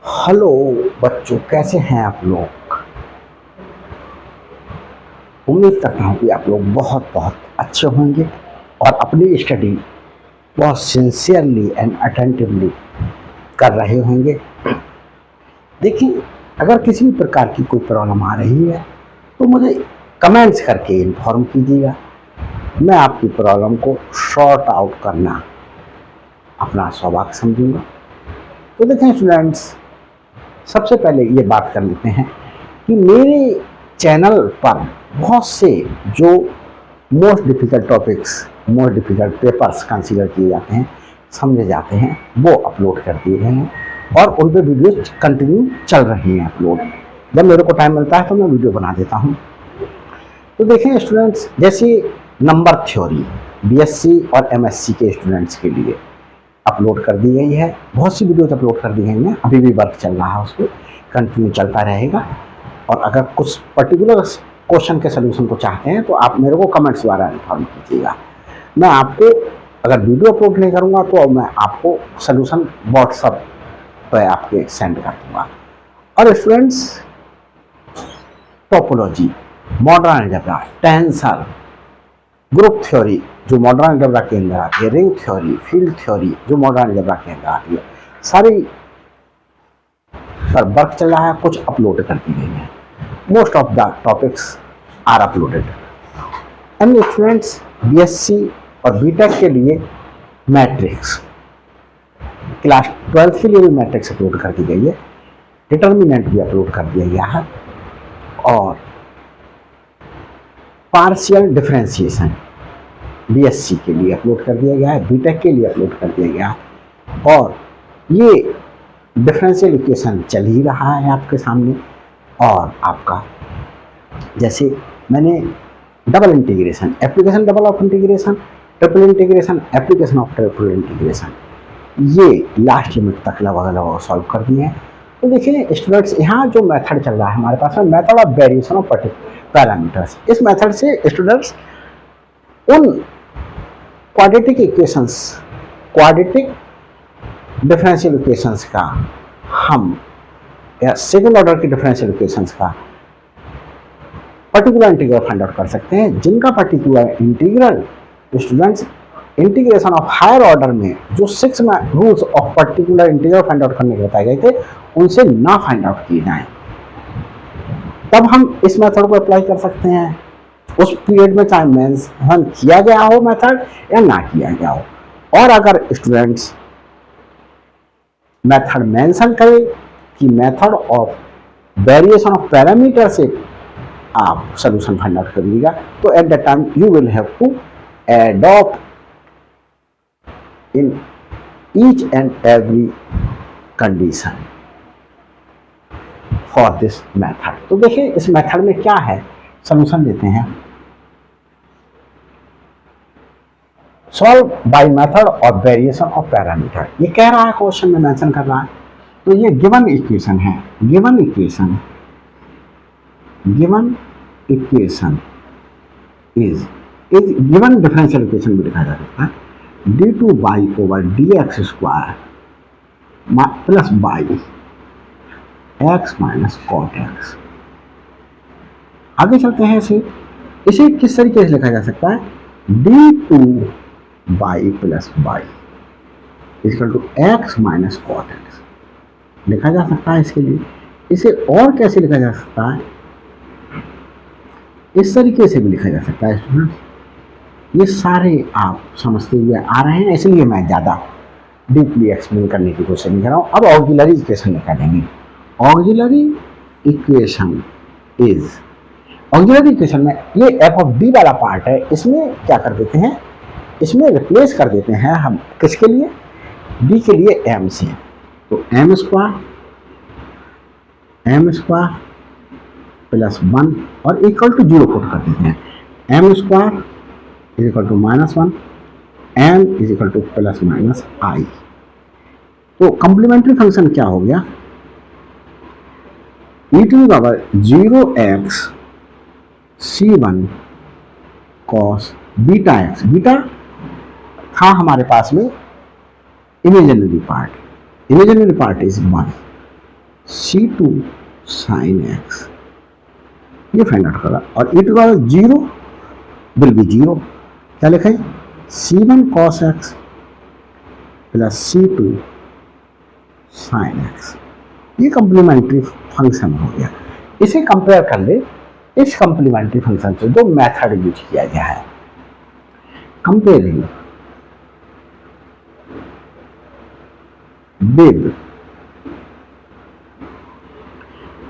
Hello बच्चों, कैसे हैं आप लोग। उम्मीद करता हूँ कि आप लोग बहुत बहुत अच्छे होंगे और अपनी स्टडी बहुत सिंसियरली एंड अटेंटिवली कर रहे होंगे। देखिए, अगर किसी भी प्रकार की कोई प्रॉब्लम आ रही है तो मुझे कमेंट्स करके इन्फॉर्म कीजिएगा। मैं आपकी प्रॉब्लम को सॉर्ट आउट करना अपना सौभाग्य समझूंगा। तो देखें स्टूडेंट्स, सबसे पहले ये बात कर लेते हैं कि मेरे चैनल पर बहुत से जो most difficult topics, most difficult papers consider किए जाते हैं, समझे जाते हैं, वो अपलोड कर दिए गए हैं और उन पर वीडियोज कंटिन्यू चल रही हैं अपलोड। जब मेरे को टाइम मिलता है तो मैं वीडियो बना देता हूँ। तो देखें स्टूडेंट्स, जैसे नंबर थ्योरी बीएससी और एमएससी के स्टूडेंट्स के लिए अपलोड कर दी गई है। बहुत सी वीडियोज अपलोड कर दी गई हैं, अभी भी वर्क चल रहा है, उस पर कंटिन्यू चलता रहेगा। और अगर कुछ पर्टिकुलर क्वेश्चन के सोल्यूशन को चाहते हैं तो आप मेरे को कमेंट्स द्वारा इन्फॉर्म कीजिएगा। मैं आपको, अगर वीडियो अपलोड नहीं करूँगा तो मैं आपको सोल्यूशन व्हाट्सएप पर आपके सेंड कर दूँगा। और students, topology, modern algebra, tensor, group theory जो मॉडर्न अलजेब्रा के अंदर आती है, रिंग थ्योरी, फील्ड थ्योरी जो मॉडर्न अलजेब्रा के अंदर आती है, सारी पर वर्क चल रहा है, कुछ अपलोड कर दी गई है। Most of the topics are uploaded. And students, BSc और बीटेक के लिए मैट्रिक्स, क्लास 12 के लिए भी मैट्रिक्स अपलोड कर दी गई है, डिटर्मिनेंट भी अपलोड कर दिया गया है, और पार्शियल डिफरेंशिएशन बीएससी के लिए अपलोड कर दिया गया है, बीटेक के लिए अपलोड कर दिया गया है। और ये डिफरेंशियल इक्वेशन चल ही रहा है आपके सामने। और आपका जैसे मैंने double integration, application double of integration, triple integration, application of triple integration, ये लास्ट लिमिट तक लगभग सॉल्व कर दिए हैं। तो देखिए स्टूडेंट्स, यहाँ जो मेथड चल रहा है हमारे पास में, method of variation of parameters, इस मेथड से स्टूडेंट्स उन quadratic equations, quadratic differential equations का हम, या सेकंड ऑर्डर की डिफरेंशियल इक्वेशंस का पर्टिकुलर इंटीग्रल फाइंड आउट कर सकते हैं, जिनका particular integral students integration of higher order में जो 6 rules of particular integral find out करने के बताए गए थे, उनसे ना फाइंड आउट किए जाएं, तब हम इस मेथड को अप्लाई कर सकते हैं। उस पीरियड में चाहे मेंशन किया गया हो मेथड या ना किया गया हो। और अगर स्टूडेंट्स मेथड मेंशन करें कि method of variation of parameter से आप सोल्यूशन फाइंड आउट करिएगा, तो at the time you will have to adopt in each and every condition for this method। तो देखिए इस मेथड में क्या है, सोल्यूशन देते हैं। Solve by method of variation of parameter, ये कह रहा है, क्वेश्चन में मेंशन कर रहा है। तो ये गिवन इक्वेशन है, given equation is given differential equation भी लिखा जा सकता है, d2y/dx² plus y x minus cot x। आगे चलते हैं, इसे किस तरीके से लिखा जा सकता है, d2y plus y equal to x minus cot x लिखा जा सकता है। इसके लिए इसे और कैसे लिखा जा सकता है, इस तरीके से भी लिखा जा सकता है स्टूडेंट। ये सारे आप समझते हुए आ रहे हैं, इसलिए मैं ज़्यादा डीपली एक्सप्लेन करने की कोशिश नहीं कर रहा हूँ। अब ऑक्सिलरी इक्वेशन निकालेंगे। Auxiliary equation is, auxiliary equation में ये एफ ऑफ डी वाला पार्ट है, इसमें क्या कर देते हैं, इसमें रिप्लेस कर देते हैं हम, किसके लिए, डी के लिए एम से। तो एम स्क्वायर प्लस 1 और इक्वल टू 0 पुट कर देते हैं। M square is equal to -1, m is equal to plus minus i. तो कॉम्प्लीमेंट्री फंक्शन क्या हो गया, e⁻0x c1 cos beta x। Beta था हमारे पास में imaginary part, imaginary part is 1, C2 sine x, ये फाइंड आउट करा। और e to power zero will be zero, क्या लिखा है C1 cos x plus C2 sine x, ये कंप्लीमेंट्री फंक्शन हो गया। इसे कंपेयर कर ले इस कंप्लीमेंट्री फंक्शन से, दो मेथड यूज किया गया है comparing with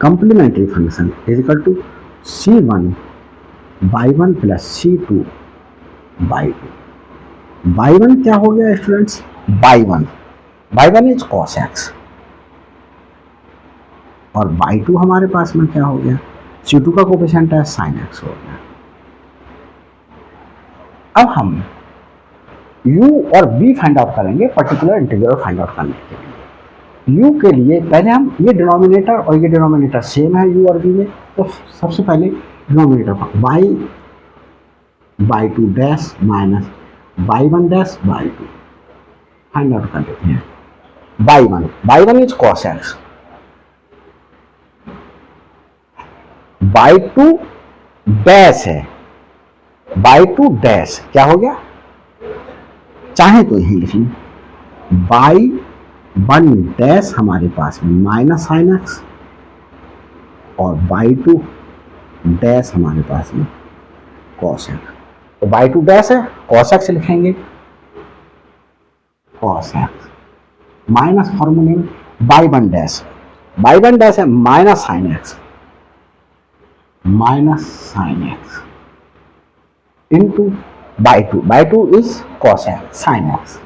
complementary function is equal to C1 y one plus C2 y two. Y one क्या हो गया students, y one is cos x, और बाई टू हमारे पास में क्या हो गया, C2 का कोफिशिएंट है साइन एक्स हो गया। अब हम u और v फाइंड आउट करेंगे पर्टिकुलर इंटीग्रल फाइंड आउट करने के लिए। u के लिए पहले हम ये डिनोमिनेटर और ये डिनोमिनेटर सेम है u और v में, तो सबसे पहले denominator y by two dash minus y one dash y to find out कर लेते हैं। By one is cos x, by two dash है, बाई टू डैश क्या हो गया, चाहे तो यही लिख लें, बाई वन डैश हमारे पास में माइनस साइन एक्स, और बाई टू डैश हमारे पास में कॉस एक्स। तो बाई टू डैश है, कॉस एक्स लिखेंगे, कॉस एक्स माइनस फॉर्मूले में बाई वन डैश है minus sine x into by two is cos x sine x,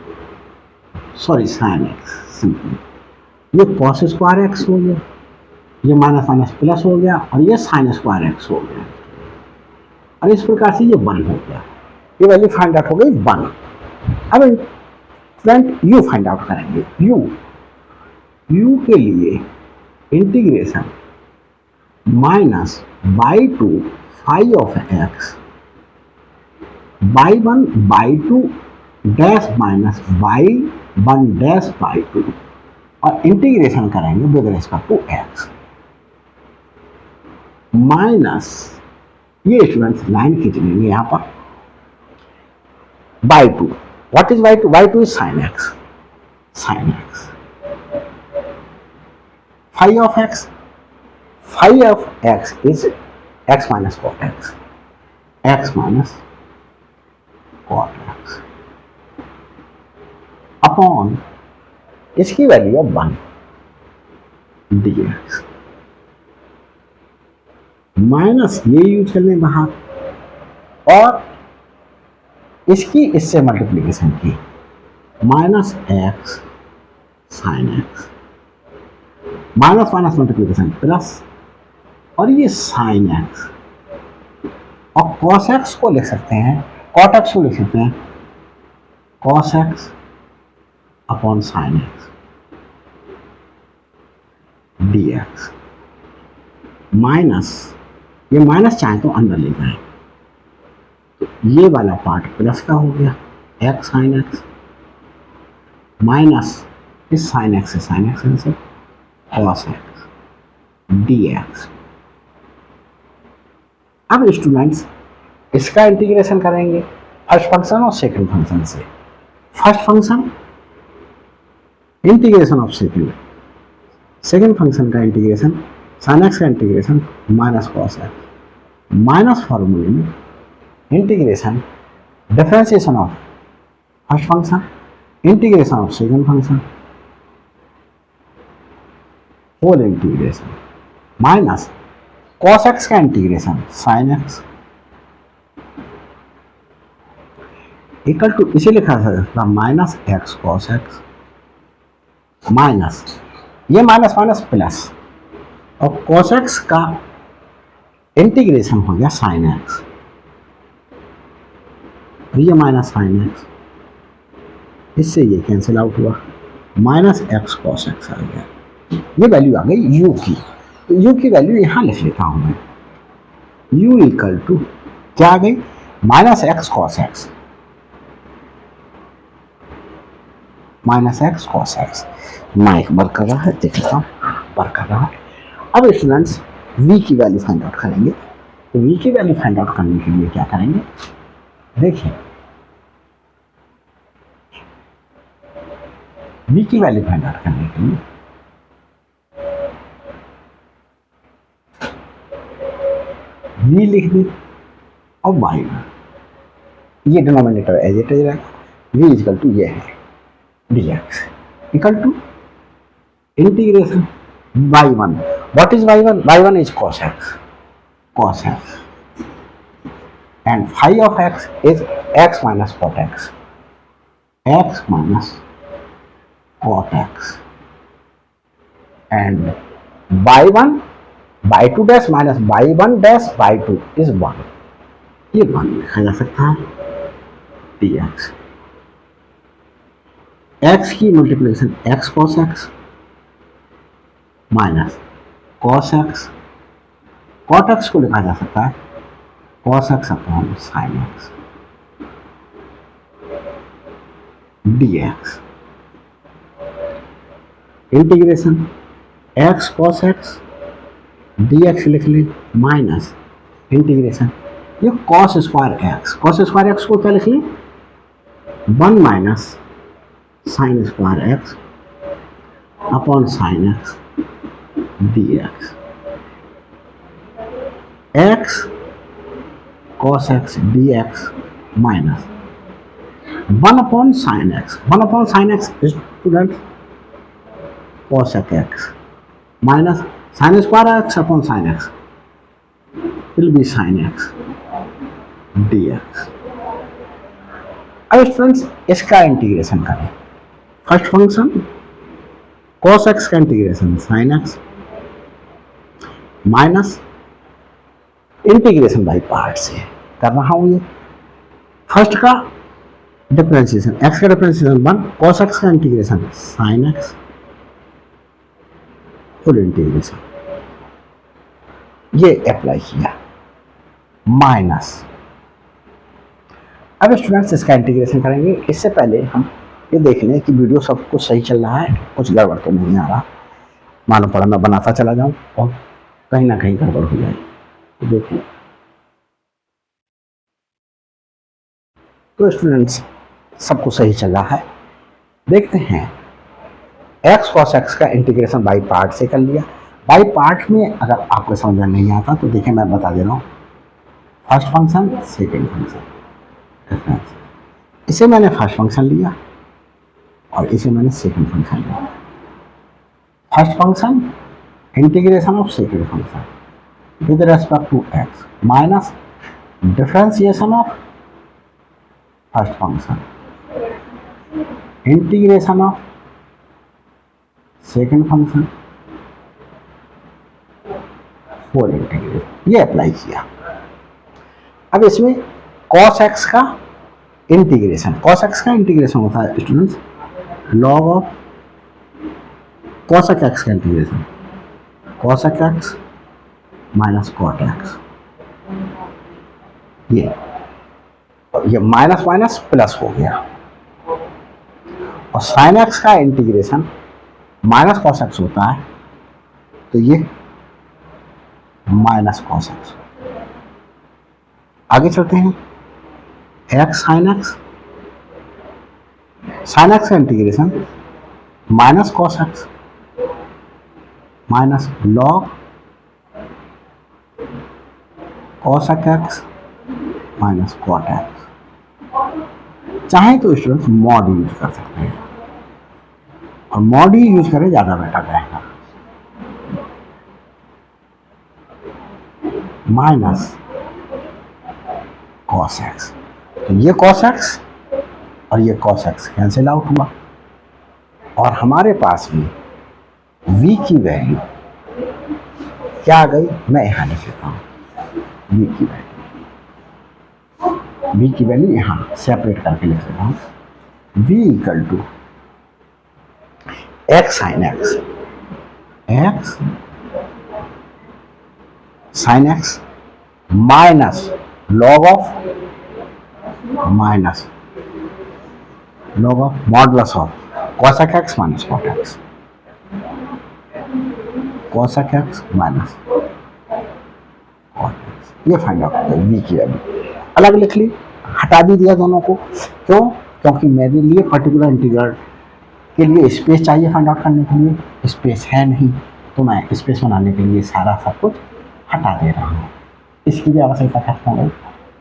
sorry sine x simply, ये कॉस स्क्वायर एक्स हो गया, ये माइनस माइनस प्लस हो गया, और ये साइन स्क्वायर एक्स हो गया, और इस प्रकार से ये वन हो गया, ये वैल्यू फाइंड आउट हो गई वन। अब फ्रेंड यू फाइंड आउट करेंगे, यू के लिए integration minus y two five of x y one y two dash minus y one dash y two, और इंटीग्रेशन करेंगे with respect to x minus, ये students line खींच लेंगे यहाँ पर, y two, what is y two, y two is sin x, five of x is x minus cot x upon इसकी value of one D x, minus ये use कर लें बाहर, और इसकी इससे मल्टीप्लीकेशन की, minus x sine x, minus minus multiplication plus, और ये साइन एक्स, और कॉस एक्स को लिख सकते हैं, कॉट एक्स को लिख सकते हैं cos x upon sine x d x, minus, ये माइनस चाहे तो अंदर ले जाए, तो ये वाला पार्ट प्लस का हो गया एक्स साइन एक्स, माइनस इस साइन एक्स से कॉस एक्स डी एक्स। अब स्टूडेंट्स इसका इंटीग्रेशन करेंगे फर्स्ट फंक्शन और सेकंड फंक्शन से। First function integration of second function का इंटीग्रेशन, साइन एक्स का integration minus cos x, minus फॉर्मूले में integration differentiation of first function, integration of second function, whole integration minus cos x का integration sine x equal to, इसे लिखा था minus x cos x, minus ये minus minus plus, और cos x का integration हो गया साइन एक्स, ये माइनस साइन एक्स, इससे ये कैंसिल आउट हुआ, माइनस एक्स कॉस एक्स आ गया, ये वैल्यू आ गई u की, तो u की वैल्यू यहाँ लिख लेता हूँ मैं, u इक्वल टू क्या आ गई, minus x cos x, minus x cos x. Mic work कर रहा है, देख लेता हूँ। वर्क कर रहा है। अब स्टूडेंट्स v की वैल्यू फाइंड आउट करेंगे। तो v की वैल्यू फाइंड आउट करने के लिए क्या करेंगे, देखिए v की वैल्यू फाइंड आउट करने के लिए v लिख दी और y, ये डिनोमिनेटर एज इट इज रहेगा, v इक्वल टू ये है dx equal to integration y1, what is y1? y1 is cos x and phi of x is x minus cot x minus cot x and y1 y2 dash minus y1 dash y2 is 1, ये 1 लिखा जा सकता है dx, x की multiplication x cos x minus cos x, cot x को लिखा जा सकता है cos x upon sin x dx, integration x cos x dx लिख ले माइनस इंटीग्रेशन ये cos स्क्वायर x को क्या लिख ले 1 minus sin square x upon sin x dx, x cos x dx minus 1 upon sin x, 1 upon sin x student cos x minus sin square x upon sin x will be sin x dx। अब students इसका integration करें, first function cos x का integration sin x minus integration by part से कर रहा हूं, ये first का डिफरेंशिएशन x का डिफरेंशिएशन 1 cos x का integration sin x full integration ये अप्लाई किया माइनस। अब स्टूडेंट्स इसका इंटीग्रेशन करेंगे, इससे पहले हम ये देख लें कि वीडियो सब कुछ सही चल रहा है, कुछ गड़बड़ तो नहीं आ रहा, मालूम पड़ा मैं बनाता चला जाऊं और कहीं ना कहीं गड़बड़ हो जाए। तो देखिए तो स्टूडेंट्स सब कुछ सही चल रहा है, देखते हैं x cos x का इंटीग्रेशन बाई पार्ट से कर लिया। बाई पार्ट में अगर आपको समझ में नहीं आता तो देखिए मैं बता दे रहा हूँ, फर्स्ट फंक्शन सेकेंड फंक्शन, इसे मैंने फर्स्ट फंक्शन लिया और इसे मैंने सेकेंड फंक्शन लिया। First function integration of second function with respect to x minus differentiation of first function integration of second function for integration, ये अप्लाई किया। अब इसमें cos x का इंटीग्रेशन, cos x का इंटीग्रेशन होता है students log of cos x का integration cos x minus cot x, ये माइनस माइनस प्लस हो गया, और sin x का इंटीग्रेशन माइनस cos x होता है तो ये माइनस cos x। आगे चलते हैं, x sin x का integration minus cos x minus log cos x minus cot x। चाहे तो स्टूडेंट्स मॉड यूज कर सकते हैं, और मॉड ही यूज करें ज़्यादा बेटर रहेगा। माइनस cos x, तो ये cos x और ये cos x कैंसिल आउट हुआ, और हमारे पास में v की वैल्यू क्या आ गई, मैं यहाँ लिख लेता हूँ v की वैल्यू यहाँ सेपरेट करके लिख लेता हूँ, v equal to x sin x minus log of modulus of cos x minus cot x, cosec x minus ये फाइंड आउट होता है v की वैल्यू। अलग लिख ली, हटा भी दिया दोनों को। क्यों? क्योंकि मेरे लिए पर्टिकुलर इंटीग्रल के लिए स्पेस चाहिए फाइंड आउट करने के लिए, स्पेस है नहीं, तो मैं स्पेस बनाने के लिए सारा सब कुछ हटा दे रहा हूँ। इसकी भी आवश्यकता खत्म हो गई,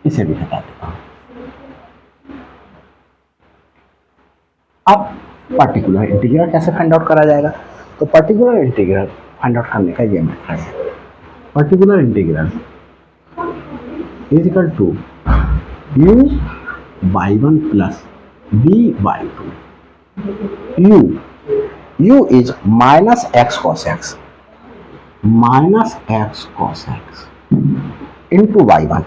इसे भी हटा देता हूँ। अब पर्टिकुलर इंटीग्रल कैसे फाइंड आउट करा जाएगा? तो पर्टिकुलर इंटीग्रल फाइंड आउट करने का ये मेथड है। Particular integral is equal to u y 1 plus b y 2। u is minus x cos x into y1।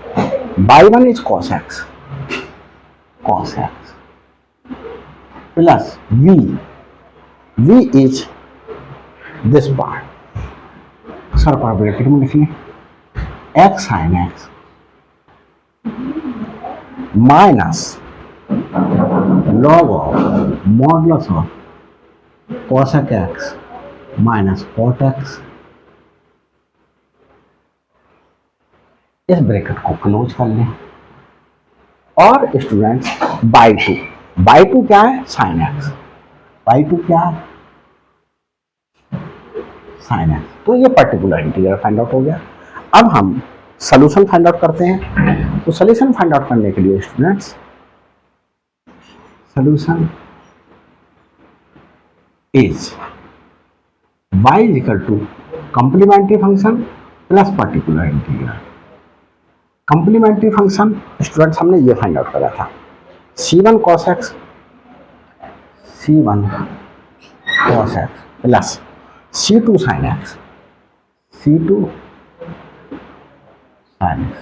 y1 is cos x plus v is this part, sir पर bracket में लिखिए x sin x minus log of modulus of cosec x minus cot x। इस bracket को close कर लें और students by two क्या है? Sine x. बाई टू क्या है? Sine x. तो ये पर्टिकुलर इंटीग्रल फाइंड आउट हो गया। अब हम सोल्यूशन फाइंड आउट करते हैं। तो सोल्यूशन फाइंड आउट करने के लिए students, solution is y is equal to complementary function plus particular integral. Complementary function students हमने ये फाइंड आउट करा था, c1 cos x plus c2 sin x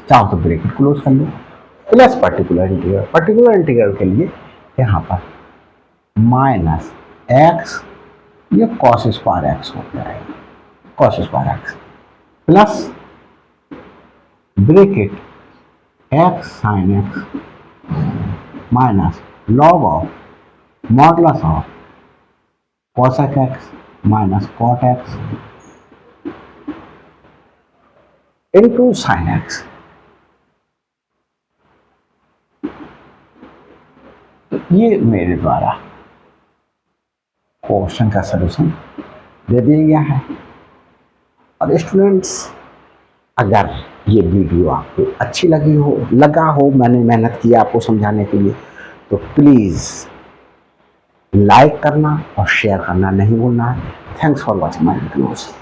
चाहो तो ब्रैकेट क्लोज कर लो, plus particular integral. Particular integral के लिए यहाँ पर माइनस x, ये cos स्क्वायर x हो जाएगा, cos square x plus bracket x sin x minus log of modulus of cosec x minus cot x into sin x। ये मेरे द्वारा क्वेश्चन का सलूशन दे दिया गया है। और स्टूडेंट्स, अगर ये वीडियो आपको अच्छी लगा हो, मैंने मेहनत की आपको समझाने के लिए, तो प्लीज़ लाइक करना और शेयर करना नहीं भूलना है। Thanks for watching my videos.